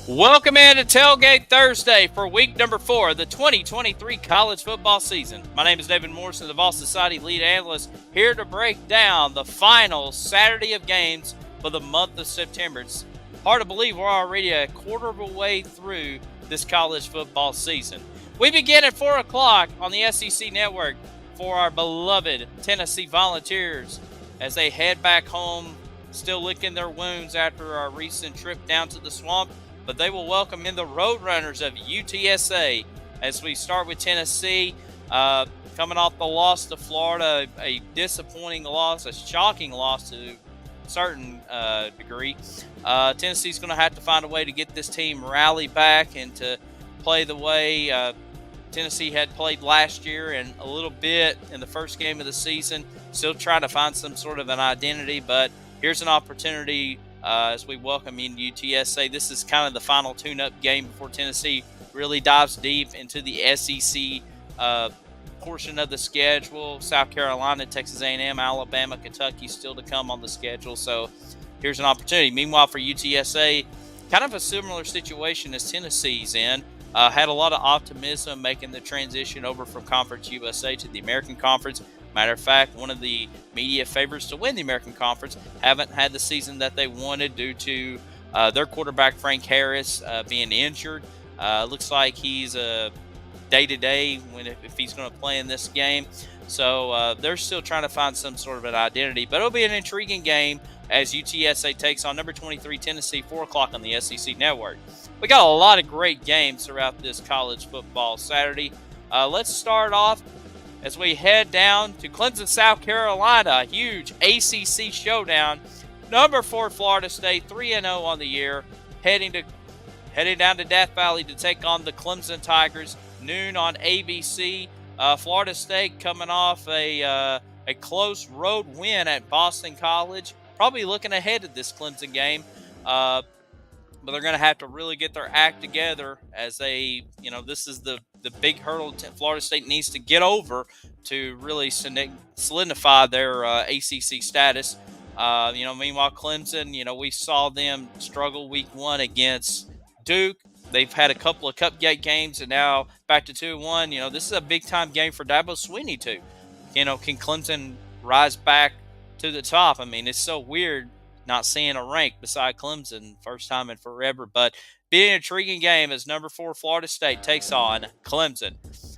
Welcome into Tailgate Thursday for week number 4 of the 2023 college football season. My name is David Morrison, the Vol Society lead analyst, here to break down the final Saturday of games for the month of September. It's hard to believe we're already a quarter of a way through this college football season. We begin at 4 o'clock on the SEC Network for our beloved Tennessee Volunteers as they head back home, still licking their wounds after our recent trip down to the swamp. But they will welcome in the Roadrunners of UTSA as we start with Tennessee. Coming off the loss to Florida, a disappointing loss, a shocking loss to a certain degree. Tennessee's going to have to find a way to get this team rallied back and to play the way Tennessee had played last year and a little bit in the first game of the season. Still trying to find some sort of an identity, but here's an opportunity as we welcome in UTSA. This is kind of the final tune-up game before Tennessee really dives deep into the SEC portion of the schedule. South Carolina, Texas A&M, Alabama, Kentucky still to come on the schedule. So here's an opportunity. Meanwhile, for UTSA, kind of a similar situation as Tennessee's in. Had a lot of optimism making the transition over from Conference USA to the American Conference. Matter of fact, one of the media favorites to win the American Conference haven't had the season that they wanted due to their quarterback, Frank Harris, being injured. Looks like he's day-to-day if he's going to play in this game. So they're still trying to find some sort of an identity. But it'll be an intriguing game as UTSA takes on number 23 Tennessee, 4 o'clock on the SEC Network. We got a lot of great games throughout this college football Saturday. Let's start off as we head down to Clemson, South Carolina, a huge ACC showdown. Number 4 Florida State, 3-0 on the year, heading down to Death Valley to take on the Clemson Tigers, noon on ABC. Florida State coming off a close road win at Boston College, probably looking ahead at this Clemson game. But they're going to have to really get their act together as this is the big hurdle Florida State needs to get over to really solidify their ACC status. Meanwhile, Clemson, we saw them struggle week 1 against Duke. They've had a couple of cupcake games and now back to 2-1. This is a big-time game for Dabo Swinney, too. Can Clemson rise back to the top? I mean, it's so weird not seeing a rank beside Clemson, first time in forever. But being an intriguing game as number 4 Florida State takes on Clemson.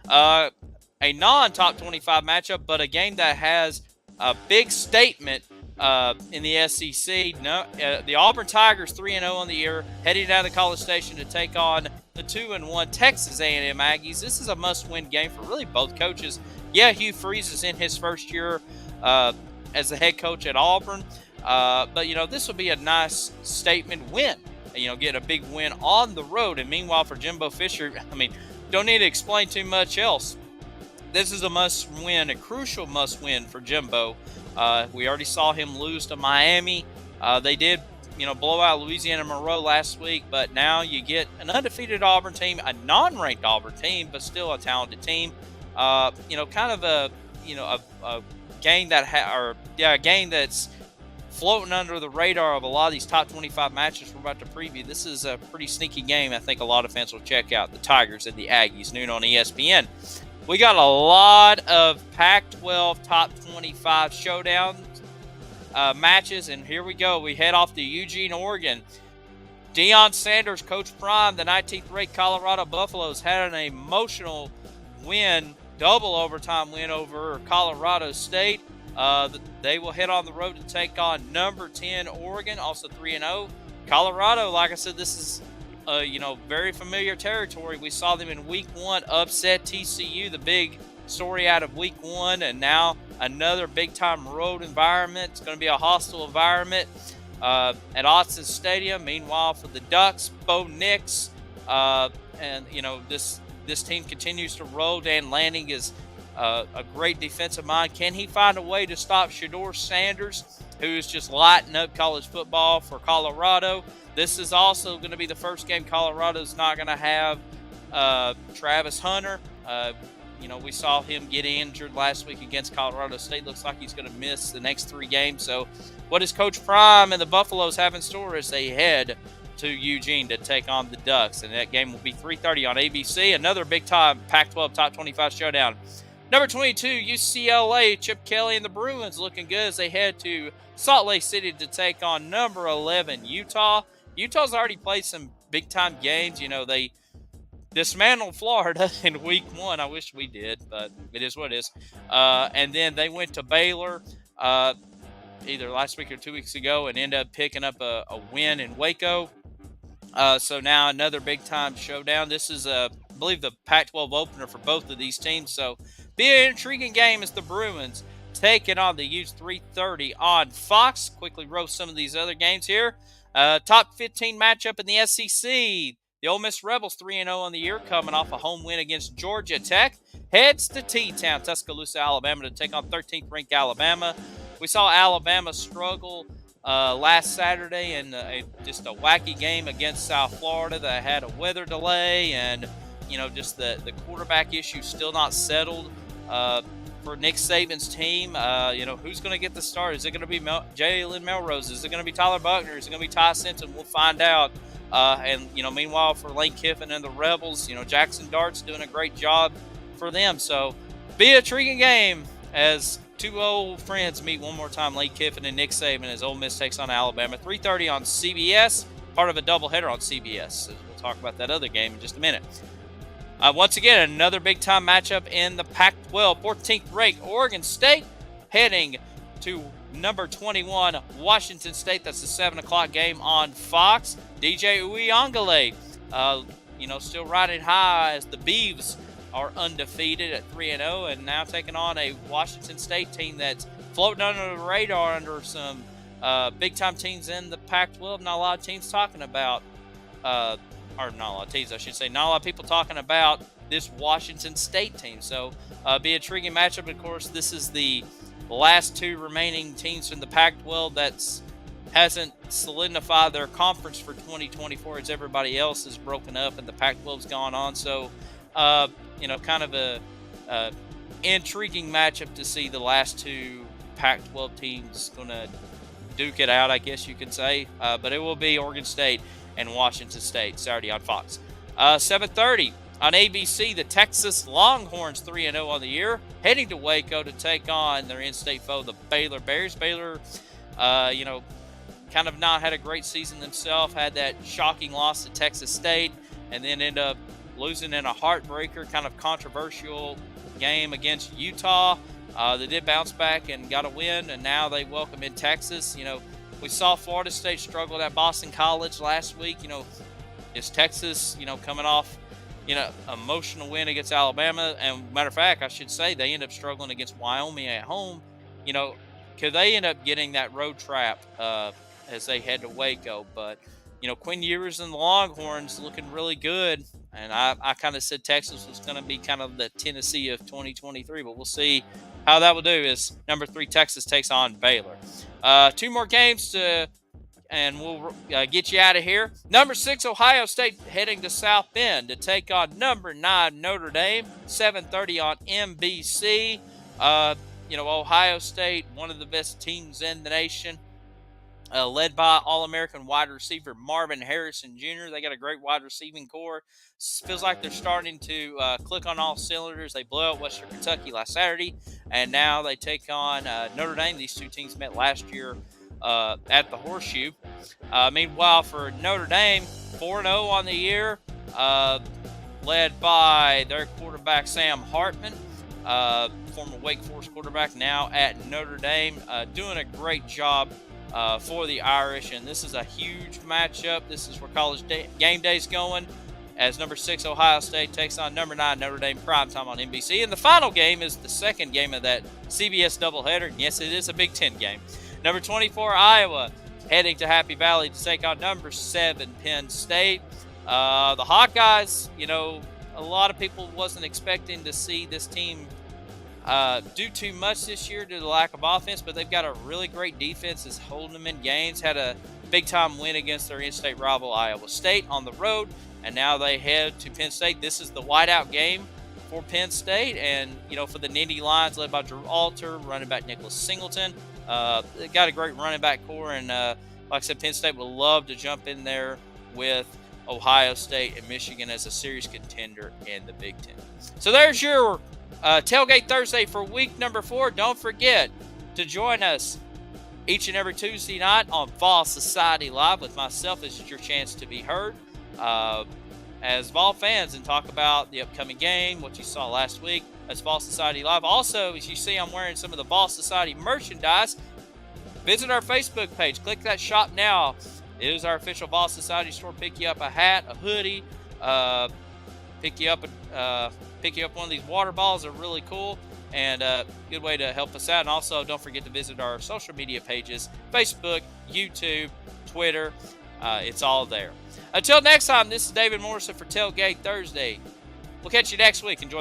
A non-top 25 matchup, but a game that has a big statement in the SEC. The Auburn Tigers, 3-0 on the year, heading down to College Station to take on the 2-1 Texas A&M Aggies. This is a must-win game for really both coaches. Yeah, Hugh Freeze is in his first year as the head coach at Auburn. But this will be a nice statement win. Get a big win on the road. And meanwhile, for Jimbo Fisher, don't need to explain too much else. This is a must-win, a crucial must-win for Jimbo. We already saw him lose to Miami. They did, blow out Louisiana Monroe last week. But now you get an undefeated Auburn team, a non-ranked Auburn team, but still a talented team. Kind of a game a game that's floating under the radar of a lot of these top 25 matches we're about to preview. This is a pretty sneaky game. I think a lot of fans will check out the Tigers and the Aggies, noon on ESPN. We got a lot of Pac-12 top 25 showdown matches, and here we go. We head off to Eugene, Oregon. Deion Sanders, Coach Prime, the 19th-ranked Colorado Buffaloes had an emotional win, double overtime win over Colorado State. They will head on the road to take on number 10 Oregon, also 3-0. Colorado, like I said, this is very familiar territory. We saw them in week 1 upset TCU, the big story out of week 1, and now another big-time road environment. It's going to be a hostile environment at Autzen Stadium. Meanwhile, for the Ducks, Bo Nix, this team continues to roll. Dan Lanning is a great defensive mind. Can he find a way to stop Shedeur Sanders, who's just lighting up college football for Colorado? This is also going to be the first game Colorado's not going to have Travis Hunter. We saw him get injured last week against Colorado State. Looks like he's going to miss the next 3 games. So what does Coach Prime and the Buffaloes have in store as they head to Eugene to take on the Ducks, and that game will be 3:30 on ABC. Another big-time Pac-12 Top 25 showdown. Number 22, UCLA, Chip Kelly and the Bruins looking good as they head to Salt Lake City to take on number 11, Utah. Utah's already played some big-time games. You know, they dismantled Florida in week 1. I wish we did, but it is what it is. And then they went to Baylor either last week or 2 weeks ago and ended up picking up a win in Waco. So now another big-time showdown. This is, I believe, the Pac-12 opener for both of these teams. So be an intriguing game as the Bruins taking on the Utes 3:30 on Fox. Quickly roast some of these other games here. Top 15 matchup in the SEC. The Ole Miss Rebels 3-0 on the year, coming off a home win against Georgia Tech. Heads to T-Town, Tuscaloosa, Alabama, to take on 13th ranked Alabama. We saw Alabama struggle last Saturday in just a wacky game against South Florida that had a weather delay, and just the quarterback issue still not settled for Nick Saban's team. Who's going to get the start? Is it going to be Jalen Melrose? Is it going to be Tyler Buckner? Is it going to be Ty Simpson? We'll find out. Meanwhile, for Lane Kiffin and the Rebels, Jackson Dart's doing a great job for them. So, be an intriguing game as two old friends meet one more time, Lane Kiffin and Nick Saban, as Ole Miss takes on Alabama. 3:30 on CBS, part of a doubleheader on CBS. We'll talk about that other game in just a minute. Once again, another big-time matchup in the Pac-12. 14th ranked Oregon State heading to number 21, Washington State. That's the 7 o'clock game on Fox. DJ Uyunglele, still riding high as the Beavs are undefeated at 3-0 and now taking on a Washington State team that's floating under the radar under some big-time teams in the Pac-12. Not a lot of teams talking about, or not a lot of teams, I should say, not a lot of people talking about this Washington State team. So, be an intriguing matchup. Of course, this is the last two remaining teams from the Pac-12 that's hasn't solidified their conference for 2024 as everybody else is broken up and the Pac-12's gone on. So, kind of a intriguing matchup to see the last two Pac-12 teams going to duke it out, I guess you could say. But it will be Oregon State and Washington State Saturday on Fox. 7:30 on ABC, the Texas Longhorns 3-0 on the year, heading to Waco to take on their in-state foe, the Baylor Bears. Baylor, kind of not had a great season themselves, had that shocking loss to Texas State, and then ended up losing in a heartbreaker, kind of controversial game against Utah. They did bounce back and got a win, and now they welcome in Texas. We saw Florida State struggle at Boston College last week. Is Texas, coming off, emotional win against Alabama? And matter of fact, I should say they end up struggling against Wyoming at home. Could they end up getting that road trap as they head to Waco? But, Quinn Ewers and the Longhorns looking really good. And I kind of said Texas was going to be kind of the Tennessee of 2023, but we'll see how that will do as number 3 Texas takes on Baylor. 2 more games and we'll get you out of here. Number 6 Ohio State heading to South Bend to take on number 9 Notre Dame. 7:30 on NBC. Ohio State, one of the best teams in the nation. Led by All-American wide receiver Marvin Harrison Jr. They got a great wide receiving core. Feels like they're starting to click on all cylinders. They blew out Western Kentucky last Saturday, and now they take on Notre Dame. These two teams met last year at the Horseshoe. Meanwhile, for Notre Dame, 4-0 on the year, led by their quarterback Sam Hartman, former Wake Forest quarterback, now at Notre Dame, doing a great job for the Irish, and this is a huge matchup. This is where college game day's going, as number 6 Ohio State takes on number 9 Notre Dame, primetime on NBC. And the final game is the second game of that CBS doubleheader. And yes, it is a Big Ten game. Number 24 Iowa heading to Happy Valley to take on number 7 Penn State. The Hawkeyes, a lot of people wasn't expecting to see this team do too much this year due to the lack of offense, but they've got a really great defense that's holding them in games. Had a big-time win against their in-state rival Iowa State on the road, and now they head to Penn State. This is the whiteout game for Penn State, and, for the Nittany Lions led by Drew Alter, running back Nicholas Singleton. They got a great running back core, and like I said, Penn State would love to jump in there with Ohio State and Michigan as a serious contender in the Big Ten. So there's your Tailgate Thursday for week number 4. Don't forget to join us each and every Tuesday night on Vol Society Live with myself. This is your chance to be heard as Vol fans and talk about the upcoming game, what you saw last week. That's Vol Society Live. Also, as you see, I'm wearing some of the Vol Society merchandise. Visit our Facebook page. Click that shop now. It is our official Vol Society store. Pick you up a hat, a hoodie, pick you up one of these water balls. They're really cool and good way to help us out. And also, don't forget to visit our social media pages: Facebook, YouTube, Twitter. It's all there. Until next time, this is David Morrison for Tailgate Thursday. We'll catch you next week. Enjoy